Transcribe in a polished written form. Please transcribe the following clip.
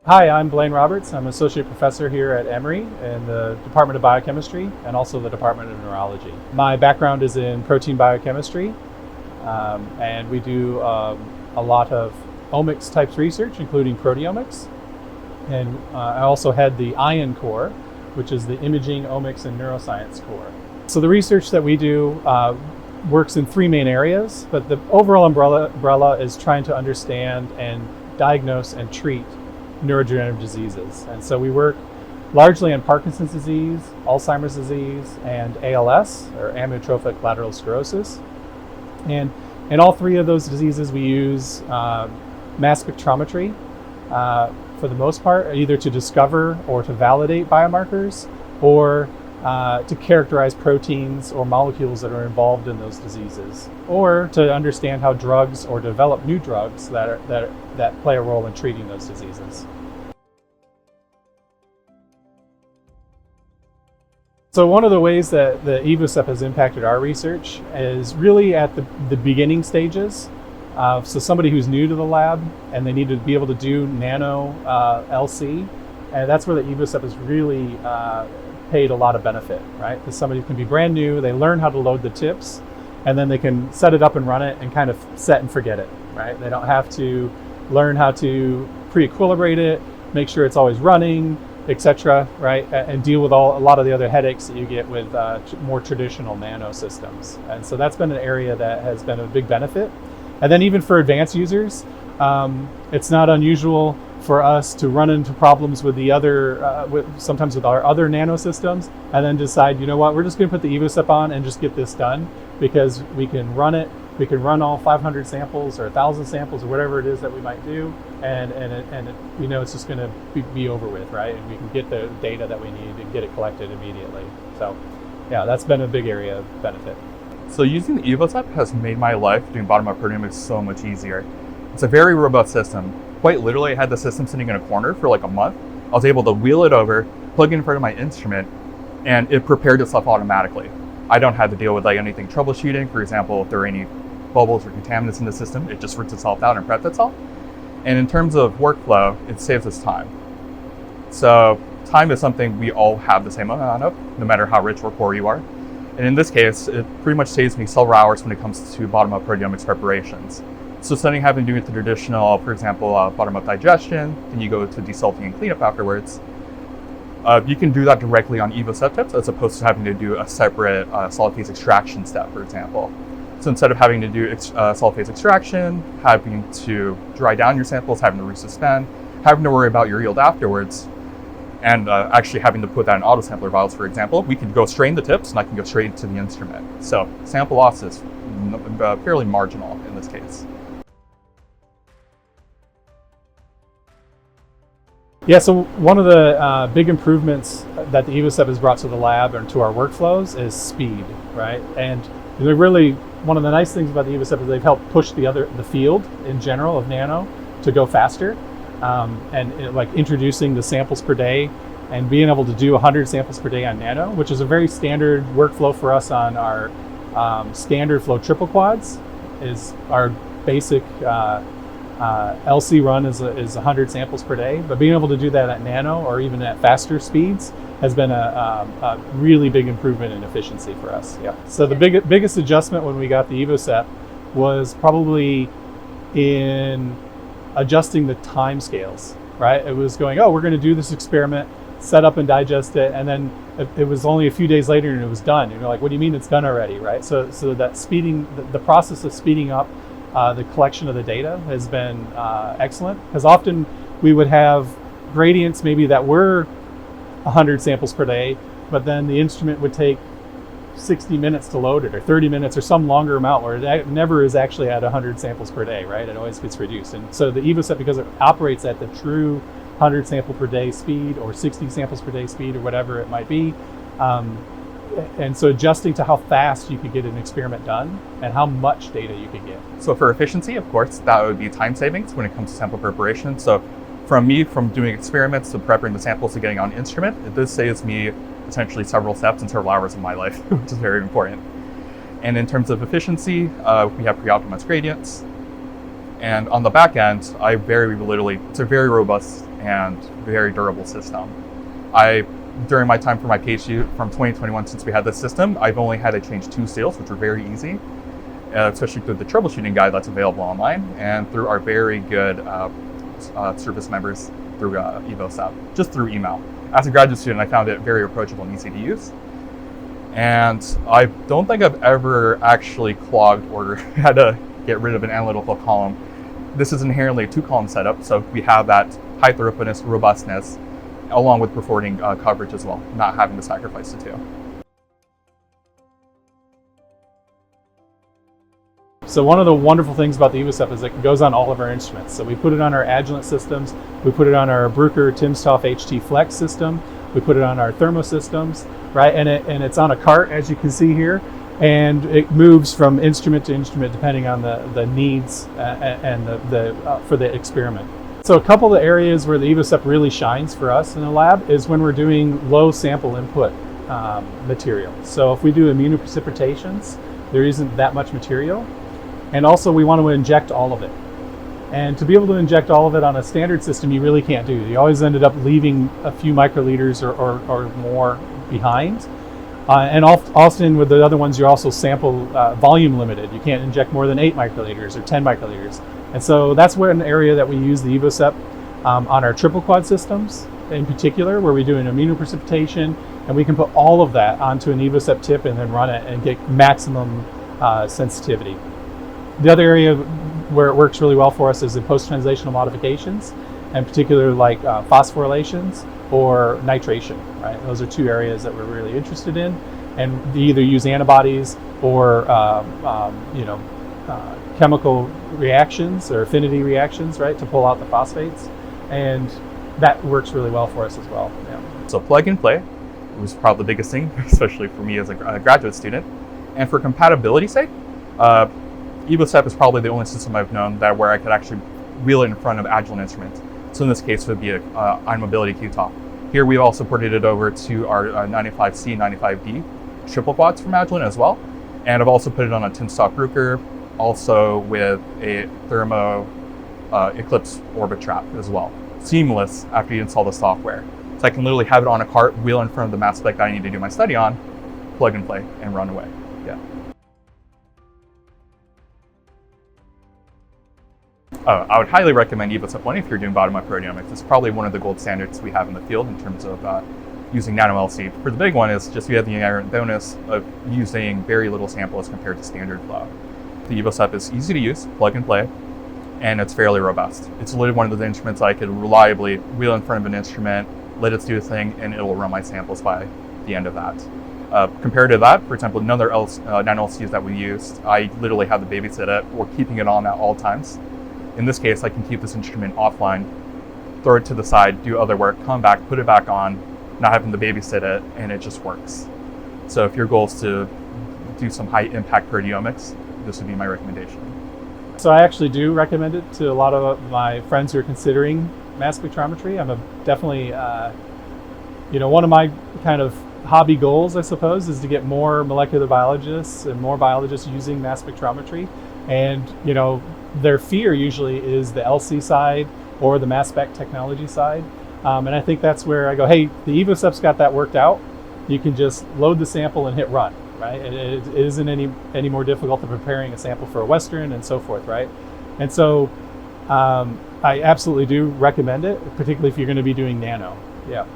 Hi, I'm Blaine Roberts. I'm associate professor here at Emory in the Department of Biochemistry and also the Department of Neurology. My background is in protein biochemistry, and we do a lot of omics types research, including proteomics. And I also head the ION core, which is the imaging, omics, and neuroscience core. So the research that we do works in three main areas, but the overall umbrella is trying to understand and diagnose and treat neurodegenerative diseases. And so we work largely on Parkinson's disease, Alzheimer's disease, and ALS, or amyotrophic lateral sclerosis. And in all three of those diseases, we use mass spectrometry for the most part, either to discover or to validate biomarkers, or to characterize proteins or molecules that are involved in those diseases, or to understand how drugs or develop new drugs that play a role in treating those diseases. So one of the ways that the Evosep has impacted our research is really at the beginning stages. So somebody who's new to the lab and they need to be able to do nano LC, and that's where the Evosep has really paid a lot of benefit, right? Because somebody can be brand new, they learn how to load the tips, and then they can set it up and run it and kind of set and forget it, right? They don't have to learn how to pre-equilibrate it, make sure it's always running, etc., right? And deal with a lot of the other headaches that you get with more traditional nano systems. And so that's been an area that has been a big benefit. And then even for advanced users, it's not unusual for us to run into problems with the other, sometimes with our other nano systems, and then decide, you know what, we're just going to put the Evosep on and just get this done, because we can run it. We can run all 500 samples or 1,000 samples or whatever it is that we might do, and we know it's just going to be over with, right? And we can get the data that we need and get it collected immediately. So, yeah, that's been a big area of benefit. So using the Evosep has made my life doing bottom-up proteomics so much easier. It's a very robust system. Quite literally, I had the system sitting in a corner for like a month. I was able to wheel it over, plug it in front of my instrument, and it prepared itself automatically. I don't have to deal with like anything troubleshooting. For example, if there are any bubbles or contaminants in the system, it just rinses itself out and preps itself. And in terms of workflow, it saves us time. So time is something we all have the same amount of, no matter how rich or poor you are. And in this case, it pretty much saves me several hours when it comes to bottom-up proteomics preparations. So instead of having to do it the traditional, for example, bottom-up digestion, then you go to desalting and cleanup afterwards, you can do that directly on Evosep tips as opposed to having to do a separate solid phase extraction step, for example. So instead of having to do solid phase extraction, having to dry down your samples, having to resuspend, having to worry about your yield afterwards, and actually having to put that in autosampler vials, for example, we can go strain the tips and I can go straight to the instrument. So sample loss is fairly marginal in this case. Yeah, so one of the big improvements that the Evosep has brought to the lab and to our workflows is speed, right? And they're really, one of the nice things about the Evosep is they've helped push the field in general of nano to go faster, like introducing the samples per day and being able to do 100 samples per day on nano, which is a very standard workflow for us on our standard flow triple quads. Is our basic LC run is 100 samples per day, but being able to do that at nano or even at faster speeds has been a really big improvement in efficiency for us. Yeah. So the biggest adjustment when we got the Evosep was probably in adjusting the time scales, right? It was going, oh, we're going to do this experiment, set up and digest it, and then it was only a few days later and it was done. And you're like, what do you mean it's done already, right? So that the process of speeding up the collection of the data has been excellent, because often we would have gradients maybe that were 100 samples per day, but then the instrument would take 60 minutes to load it, or 30 minutes, or some longer amount where it never is actually at 100 samples per day, right? It always gets reduced. And so the Evosep, because it operates at the true 100 sample per day speed or 60 samples per day speed or whatever it might be, and so adjusting to how fast you could get an experiment done and how much data you could get. So for efficiency, of course, that would be time savings when it comes to sample preparation. So from doing experiments to preparing the samples to getting on instrument, this saves me potentially several steps and several hours of my life, which is very important. And in terms of efficiency, we have pre-optimized gradients. And on the back end, it's a very robust and very durable system. During my time for my PhD from 2021, since we had this system, I've only had to change 2 seals, which were very easy, especially through the troubleshooting guide that's available online and through our very good service members through Evosep, just through email. As a graduate student, I found it very approachable and easy to use. And I don't think I've ever actually clogged or had to get rid of an analytical column. This is inherently a 2-column setup, so we have that high throughputness, robustness, along with performing coverage as well, not having to sacrifice the 2. So one of the wonderful things about the Evosep is it goes on all of our instruments. So we put it on our Agilent systems, we put it on our Bruker timsTOF HT Flex system, we put it on our thermo systems, right? And it's on a cart, as you can see here, and it moves from instrument to instrument depending on the needs and for the experiment. So a couple of areas where the Evosep really shines for us in the lab is when we're doing low sample input material. So if we do immunoprecipitations, there isn't that much material. And also we want to inject all of it. And to be able to inject all of it on a standard system, you really can't do. You always ended up leaving a few microliters or more behind. And often with the other ones, you're also sample volume limited. You can't inject more than 8 microliters or 10 microliters. And so that's where an area that we use the Evosep on our triple quad systems in particular, where we do an immunoprecipitation, and we can put all of that onto an Evosep tip and then run it and get maximum sensitivity. The other area where it works really well for us is in post-translational modifications, and particularly like phosphorylations or nitration, right? Those are 2 areas that we're really interested in, and we either use antibodies or chemical reactions or affinity reactions, right, to pull out the phosphates, and that works really well for us as well. Yeah. So plug and play was probably the biggest thing, especially for me as a graduate student. And for compatibility's sake, Evosep is probably the only system I've known where I could actually wheel it in front of Agilent instruments. So in this case, it would be a iMobility QTOF. Here we've also ported it over to our 95C, 95D triple quads from Agilent as well. And I've also put it on a timsTOF Bruker, also with a Thermo Eclipse Orbit Trap as well. Seamless after you install the software. So I can literally have it on a cart, wheel in front of the mass spec that I need to do my study on, plug and play, and run away. Yeah. I would highly recommend Evosep One if you're doing bottom-up proteomics. It's probably one of the gold standards we have in the field in terms of using nano-LC. For the big one is just you have the inherent bonus of using very little sample as compared to standard flow. The Evosep is easy to use, plug and play, and it's fairly robust. It's literally one of those instruments I could reliably wheel in front of an instrument, let it do a thing, and it will run my samples by the end of that. Compared to that, for example, another nano-LCs that we used, I literally have the babysit it or keeping it on at all times. In this case, I can keep this instrument offline, throw it to the side, do other work, come back, put it back on, not having to babysit it, and it just works. So if your goal is to do some high impact proteomics, this would be my recommendation. So I actually do recommend it to a lot of my friends who are considering mass spectrometry. I'm definitely, one of my kind of hobby goals, I suppose, is to get more molecular biologists and more biologists using mass spectrometry. And, their fear usually is the LC side or the mass spec technology side. And I think that's where I go, hey, the Evosep's got that worked out. You can just load the sample and hit run, right? It isn't any more difficult than preparing a sample for a Western and so forth, right? And so I absolutely do recommend it, particularly if you're going to be doing nano. Yeah.